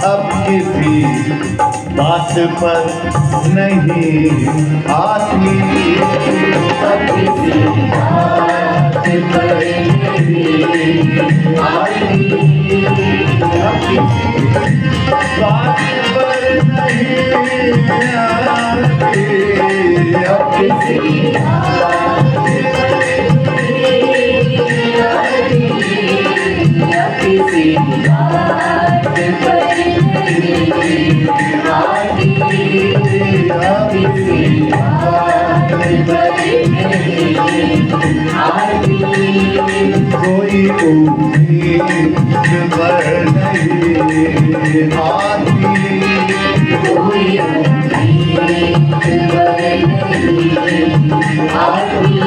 अब किसी बात पर नहीं आती, अब किसी बात पर नहीं आती, अब किसी बात पर नहीं आती, अब किसी बात पर नहीं आती, अब किसी बात पर नहीं आती, अब किसी बात पर नहीं आती, कोई उम्मीद पर नहीं आती, कोई उम्मीद पर नहीं आती,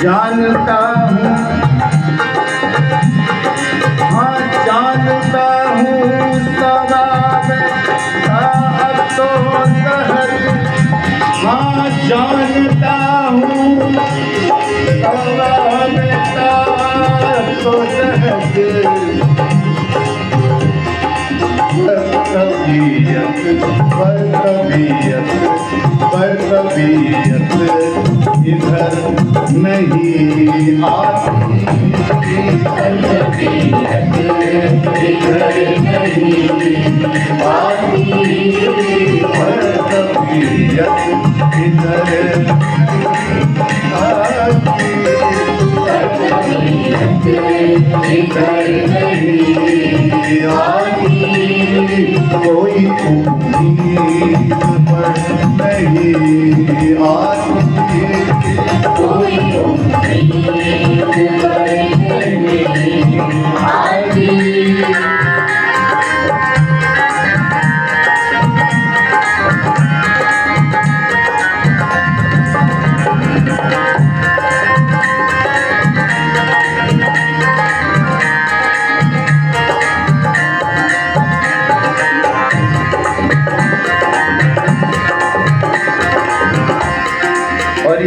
जानता हूँ, हाँ जानता हूँ सवाब अब तो सहज, हाँ जानता हूँ सवाब तो सहज, पर तबीयत इधर नहीं आती, इधर नहीं आती, पर तबीयत इधर आती, इधर नहीं आती, कोई उम्मीद पर नहीं आती, कोई उम्मीद पर नहीं आती,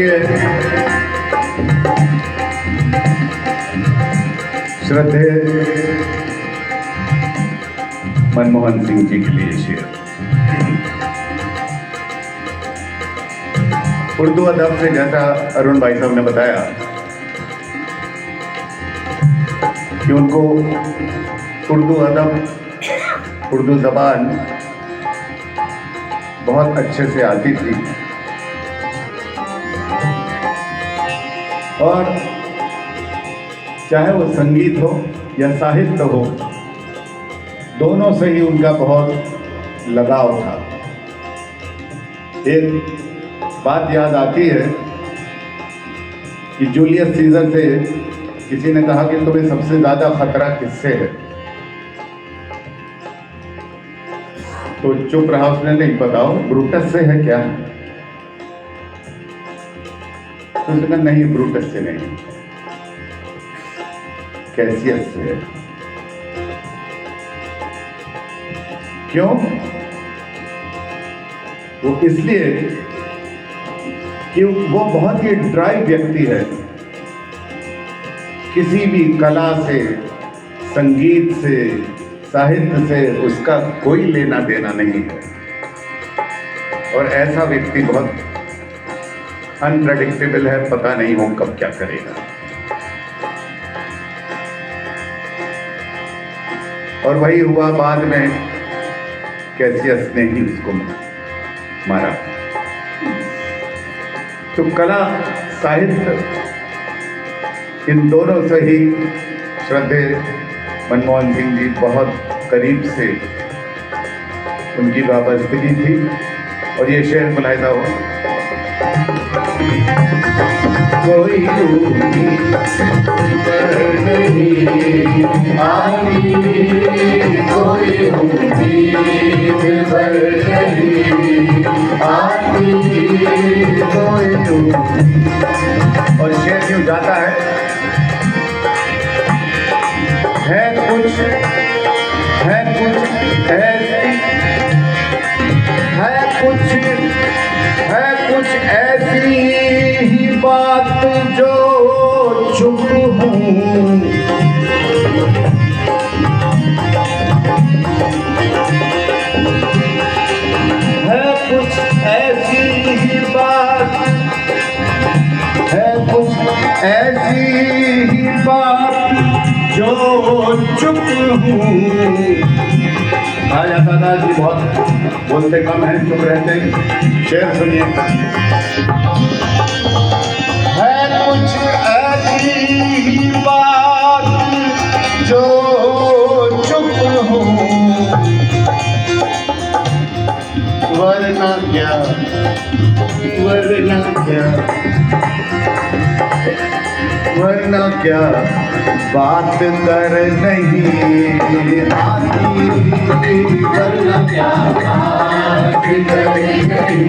लिए श्रद्धेय मनमोहन सिंह जी के लिए शेर। उर्दू अदब से, जैसा अरुण भाई साहब ने बताया कि उनको उर्दू अदब, उर्दू जबान बहुत अच्छे से आती थी और चाहे वो संगीत हो या साहित्य हो, दोनों से ही उनका बहुत लगाव था। एक बात याद आती है कि जूलियस सीजर से किसी ने कहा कि तुम्हें सबसे ज्यादा खतरा किससे है, तो चुप रहा उसने, नहीं बताओ ब्रूटस से है क्या? तो उसने कहा नहीं, ब्रूटस से नहीं, कैसियस से है। क्यों? वो इसलिए कि वो बहुत ही ड्राई व्यक्ति है, किसी भी कला से, संगीत से, साहित्य से उसका कोई लेना देना नहीं है। और ऐसा व्यक्ति बहुत अनप्रेडिक्टेबल है, पता नहीं वो कब क्या करेगा। और वही हुआ बाद में, कैसियस ने ही उसको मारा। तो कला, साहित्य, इन दोनों से ही श्रद्धेय मनमोहन सिंह जी बहुत करीब से उनकी वाबस्तगी थी। और ये शेर मुलाहिजा हो, कोई उम्मीद नहीं आती, कोई उम्मीद नहीं आती, कोई उम्मीद। और शेर क्यों जाता है कुछ ऐसी, है कुछ ऐसी ही बात जो चुप हूँ, है कुछ ऐसी ही बात, है कुछ ऐसी ही बात जो चुप हूँ। राजा दादा जी बहुत बोलते कम हैं, चुप रहते हैं। शेर सुनिए, है कुछ ऐसी ही बात जो चुप हूँ, वरना क्या, वरना क्या, वरना क्या बात कर नहीं आती, वरना क्या बात कर नहीं आती,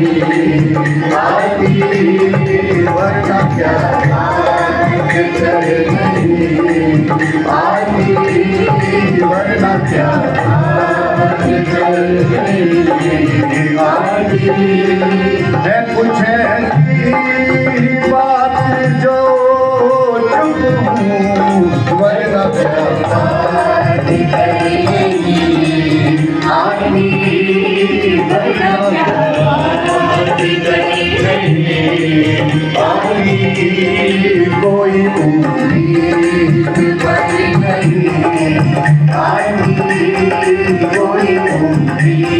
वरना क्या बात कर नहीं आती, वरना क्या बात कर नहीं आती। है कुछ ऐसी बात जो चुप हूँ, वरना क्या बात कर नहीं आती, वरना क्या बात कर नहीं आती, कोई उम्मीद नहीं आती, कोई उम्मीद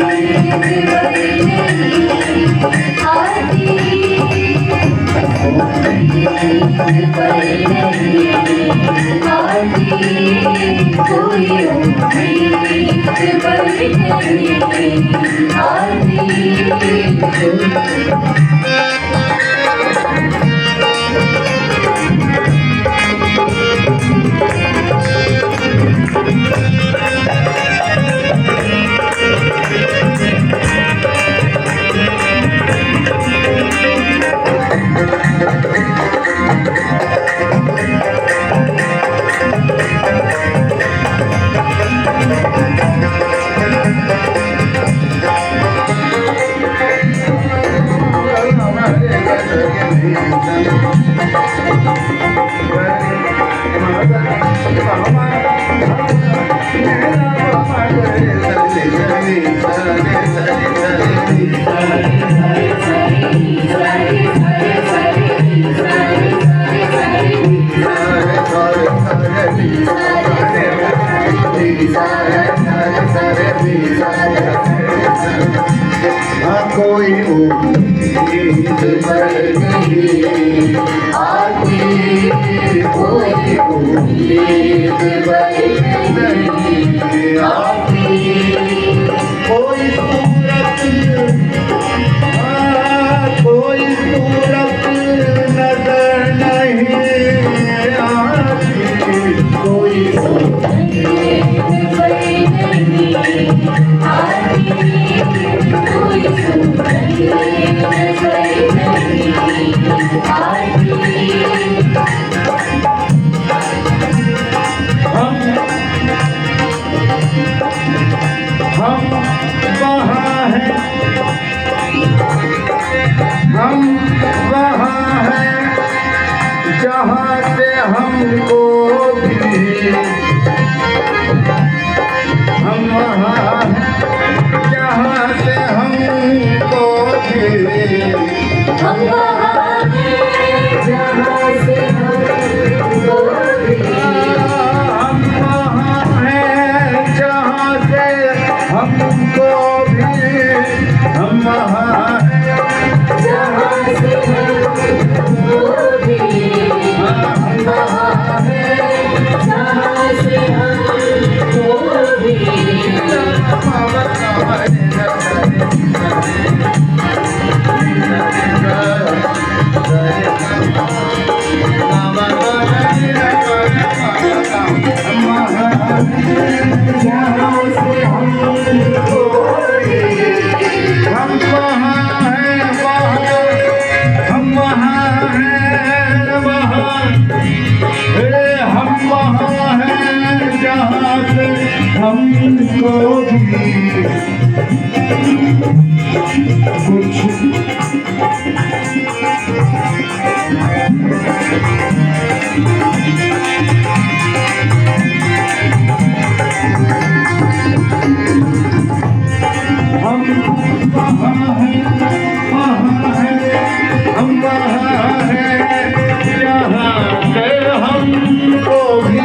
कोई उम्मीद पर नहीं आती, कोई उम्मीद पर नहीं आती, कोई सूरत कोई सूरत नजर नहीं आती, कोई हम वहाँ हैं, हम वहाँ हैं जहाँ से हमको भी, हम वहाँ हैं जहाँ से हमको भी, हम वहाँ हैं जहाँ से हमको भी, हम वहाँ हैं जहाँ से हमको भी, हम वहाँ हैं जहाँ से हमको भी, हम वहाँ हैं जहाँ से हमको भी। हमको भी हम वहाँ हैं, वहाँ हैं, हम वहाँ हैं जहाँ से हमको भी,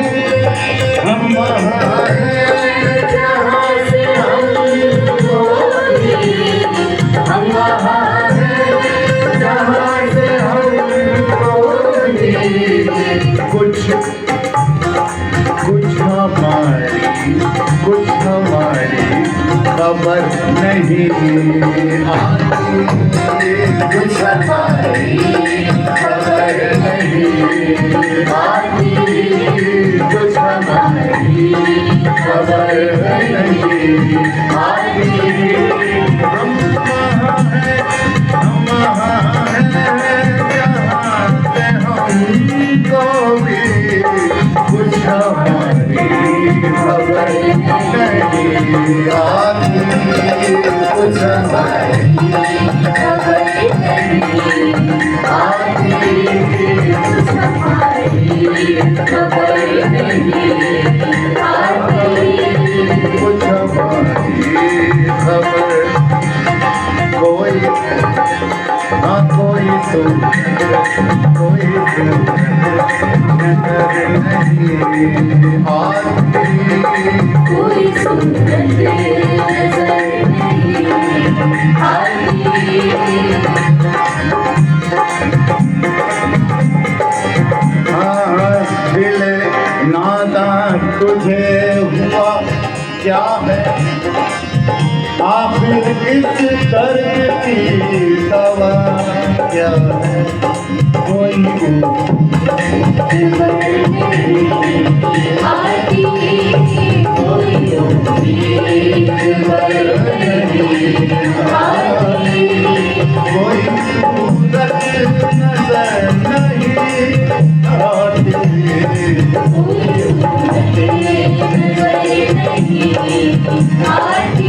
हम वहाँ हैं जहाँ से हमको भी, हम वहाँ हैं जहाँ से हमको भी। कुछ हमारी खबर नहीं आती, कुछ हमारी खबर नहीं आती, कुछ हमारी खबर नहीं आती, हम वहाँ हैं, हम वहाँ हैं जहाँ से हमको भी, कुछ हमारी खबर नहीं आती, कुछ हमारी खबर नहीं आती, कुछ हमारी खबर नहीं आती। कुछ हमारी खबर कोई ना कोई सुंदर, कोई नजर नहीं आती, कोई सुंदर नजर नहीं आती। हाँ दिल नादा तुझे हुआ क्या है, आखिर इस दर्द की दवा क्या है, कोई खबर नहीं आती, कोई उम्मीद पर नहीं आती, कोई सूरत नजर नहीं आती, कोई सूरत नजर नहीं आती।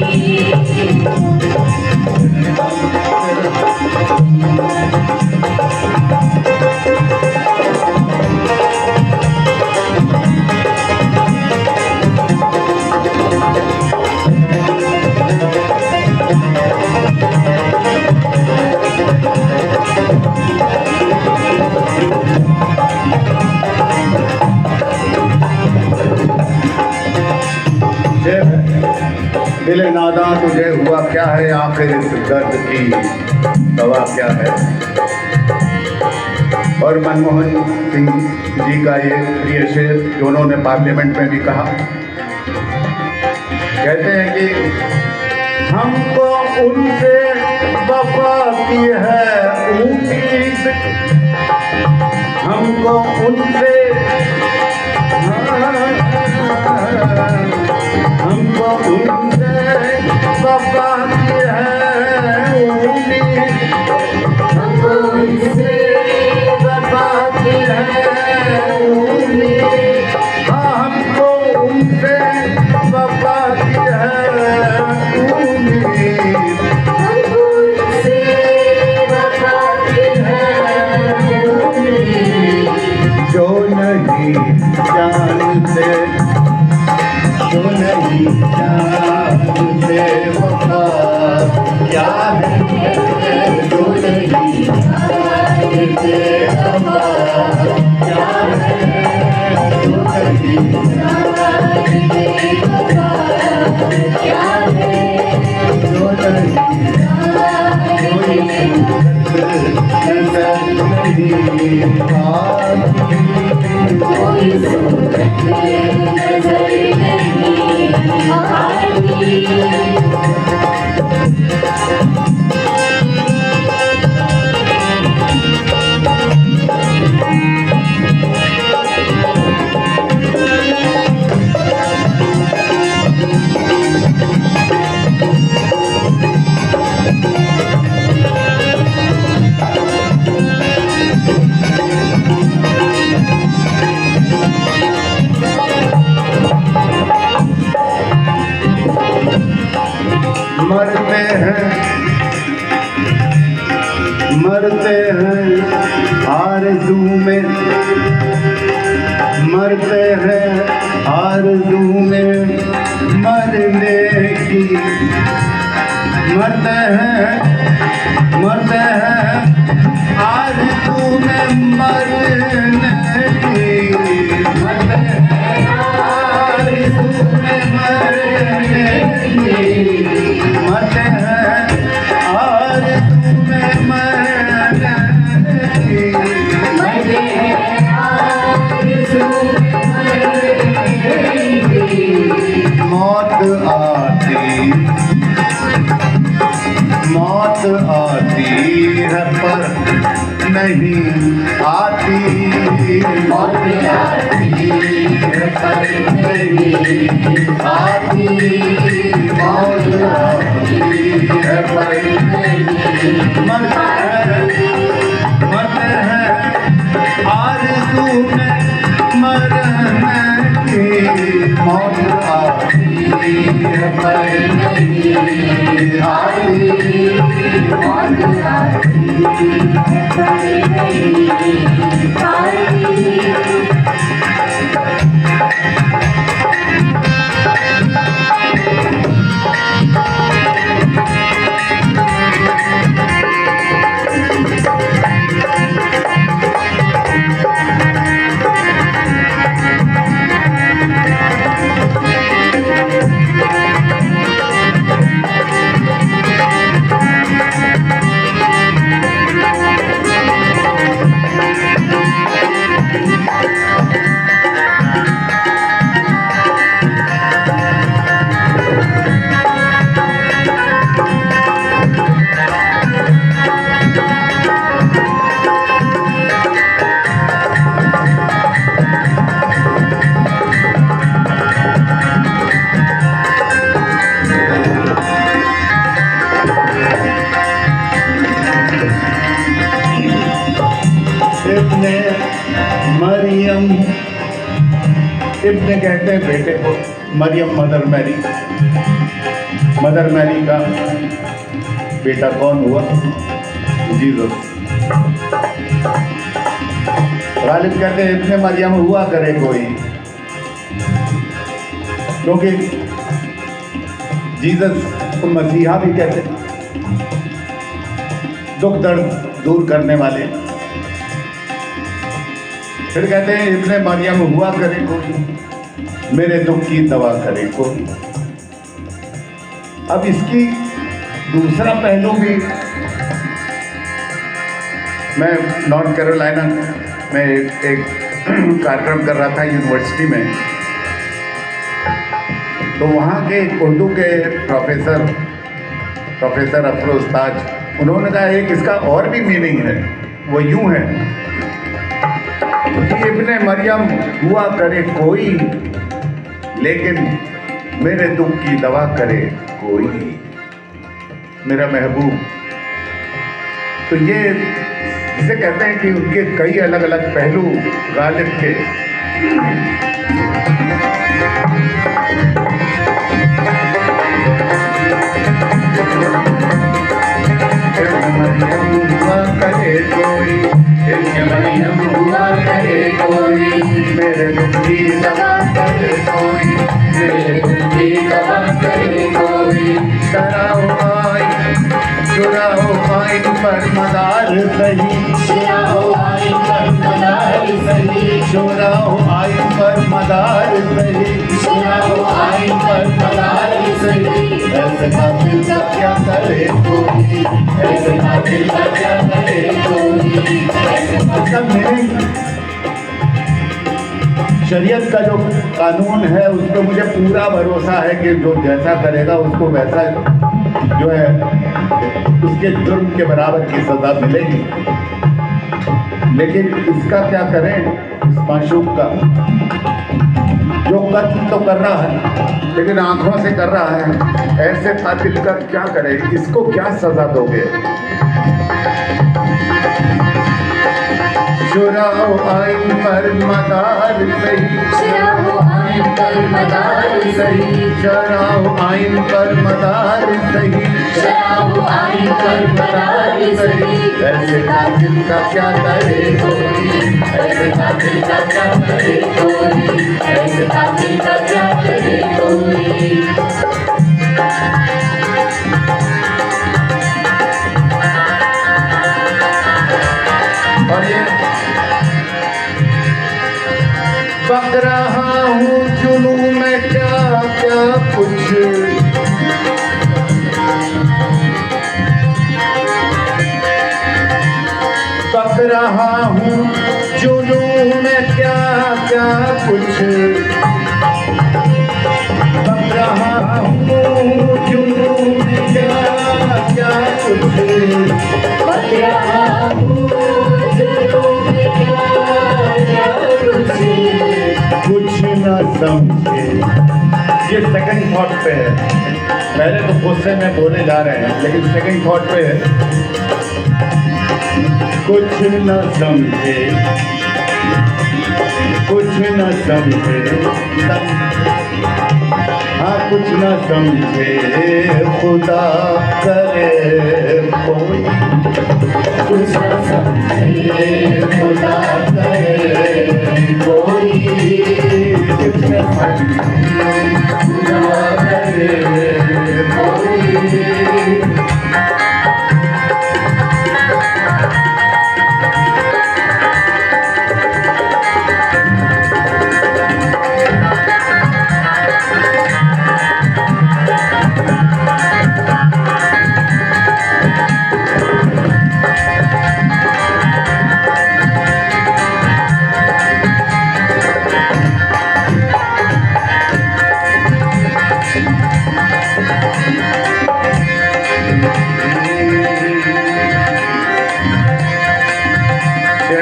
दिल नादा तुझे हुआ क्या है, आखिर इस दर्द की दवा क्या है। और मनमोहन सिंह जी का ये प्रिय शेर जो उन्होंने पार्लियामेंट में भी कहा, कहते हैं कि हमको उनसे वफा की है उम्मीद, हमको उनसे हमको उनसे वफा की है उम्मीद, हमको उनसे वफा की है उम्मीद। हाँ, हमको उनसे वफा की है उम्मीद, हमको उनसे वफा की है उम्मीद। जो नहीं जानते, जो नहीं जानते वफा क्या है, जो नहीं जानते वफा क्या है, जो नहीं जानते वफा क्या है, जो नहीं कोई सूरत नजर नहीं आती। मरते हैं आरज़ू में, मरते हैं आरज़ू में मरने की, मरते हैं आरज़ू में मरने की, मरते हैं आरज़ू में मरने की, मरते हैं आरज़ू में मरने की। मरते हैं आरज़ू मौत आती है पर नहीं आती, मौत आती है पर नहीं आती, मौत आती है पर मरते हैं आरज़ू में मरने की, मौत आती है पर नहीं आती, मौत आती है पर नहीं आती। इब्ने कहते हैं बेटे को, मरियम मदर मैरी का बेटा कौन हुआ? जीसस। गालिब कहते हैं इब्ने मरियम हुआ करे कोई, क्योंकि जीसस को मसीहा भी कहते हैं, दुख दर्द दूर करने वाले। फिर कहते हैं इब्ने मरियम हुआ करे कोई, मेरे दुख की दवा करे कोई। अब इसकी दूसरा पहलू भी, मैं नॉर्थ कैरोलिना में एक कार्यक्रम कर रहा था यूनिवर्सिटी में, तो वहाँ के उर्दू के प्रोफेसर अफरोज ताज, उन्होंने कहा एक इसका और भी मीनिंग है, वो यूं है कि इब्ने मरियम हुआ करे कोई, लेकिन मेरे दुख की दवा करे कोई, मेरा महबूब। तो ये जिसे कहते हैं कि उनके कई अलग अलग पहलू गालिब के। हुआ करे कोई, हुआ करे कोई, मेरे दुख की दवा करे कोई, मेरे दुख की दवा करे कोई, चुराओ आइन पर मदार सही, चुराओ आइन पर मदार सही, चुराओ आइन पर मदार सही, चुराओ आइन पर मदार सही, ऐसे कातिल का क्या करे कोई, ऐसे कातिल का क्या करे कोई, ऐसे इसका मीनिंग, शरीयत का जो कानून है उस पर मुझे पूरा भरोसा है कि जो जैसा करेगा उसको वैसा जो है उसके जुर्म के बराबर की सजा मिलेगी। लेकिन इसका क्या करें, इस माशूक का जो कत्ल तो कर रहा है लेकिन आंखों से कर रहा है, ऐसे कातिल का क्या करें, इसको क्या सजा दोगे? चुराओ आइन पर मदार सही, चुराओ आइन पर मदार सही, चुराओ आइन पर मदार सही, चुराओ आइन पर मदार सही, ऐसे कातिल का क्या करे कोई, ऐसे कातिल का क्या करे कोई, ऐसे कातिल का क्या करे कोई। और ये पक रहा हूँ जुनू में क्या क्या कुछ, पक रहा हूँ जुनू में क्या क्या कुछ, पक रहा हूँ जुनू में क्या क्या कुछ, पक रहा हूँ जुनू में क्या क्या कुछ, कुछ न समझे। ये सेकंड थॉट पे है, पहले तो गुस्से में बोले जा रहे हैं लेकिन सेकंड थॉट पे है, कुछ न समझे, कुछ न समझे, हाँ कुछ न समझे खुदा करे कोई, कुछ न समझे खुदा करे कोई, कुछ न समझे खुदा करे कोई।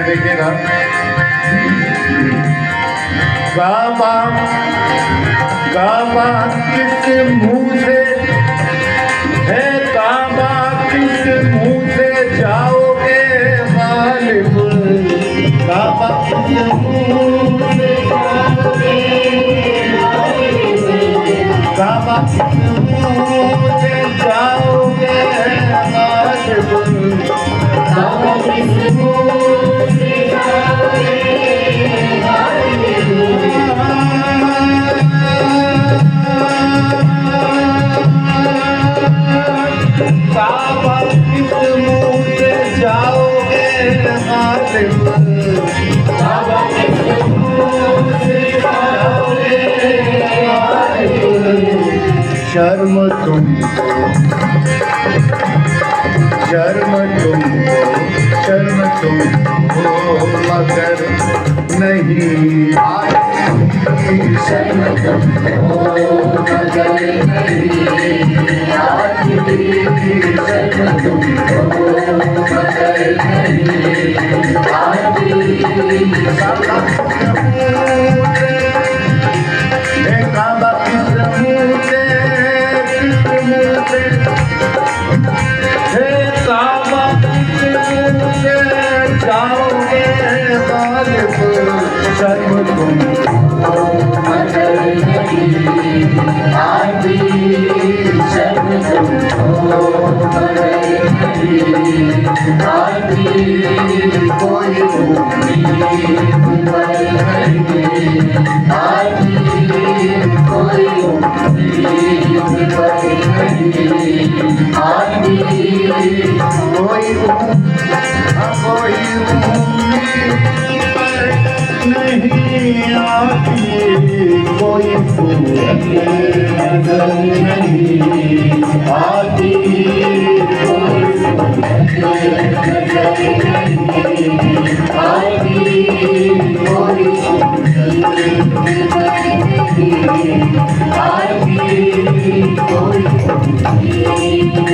देखिएगा, काबा काबा किस मुंह से है, काबा किस मुंह से जाओगे गालिब, काबा किस मुंह से जाओगे गालिब, काबा किस मुंह से जाओगे गालिब, काबा किस मुंह से जाओगे गालिब, काबा किस मुंह से जाओगे गालिब, काबा किस मुंह से जाओगे गालिब, शर्म तुमको शर्म तुमको मगर नहीं आती शर्म तुमको मगर नहीं आती शर्म तुमको मगर नहीं आती काबा किस मुँह से हे काबा किस जाओगे गालिब शर्म तुमको मगर नहीं आती शर्म तुमको मगर नहीं आती कोई उम्मीद पर नहीं आती कोई उम्मीद पर नहीं आती कोई उम्मीद पर नहीं आती कोई नजर नहीं आती कोई नजर नहीं आती कोई उम्मीद पर नहीं आती कोई उम्मीद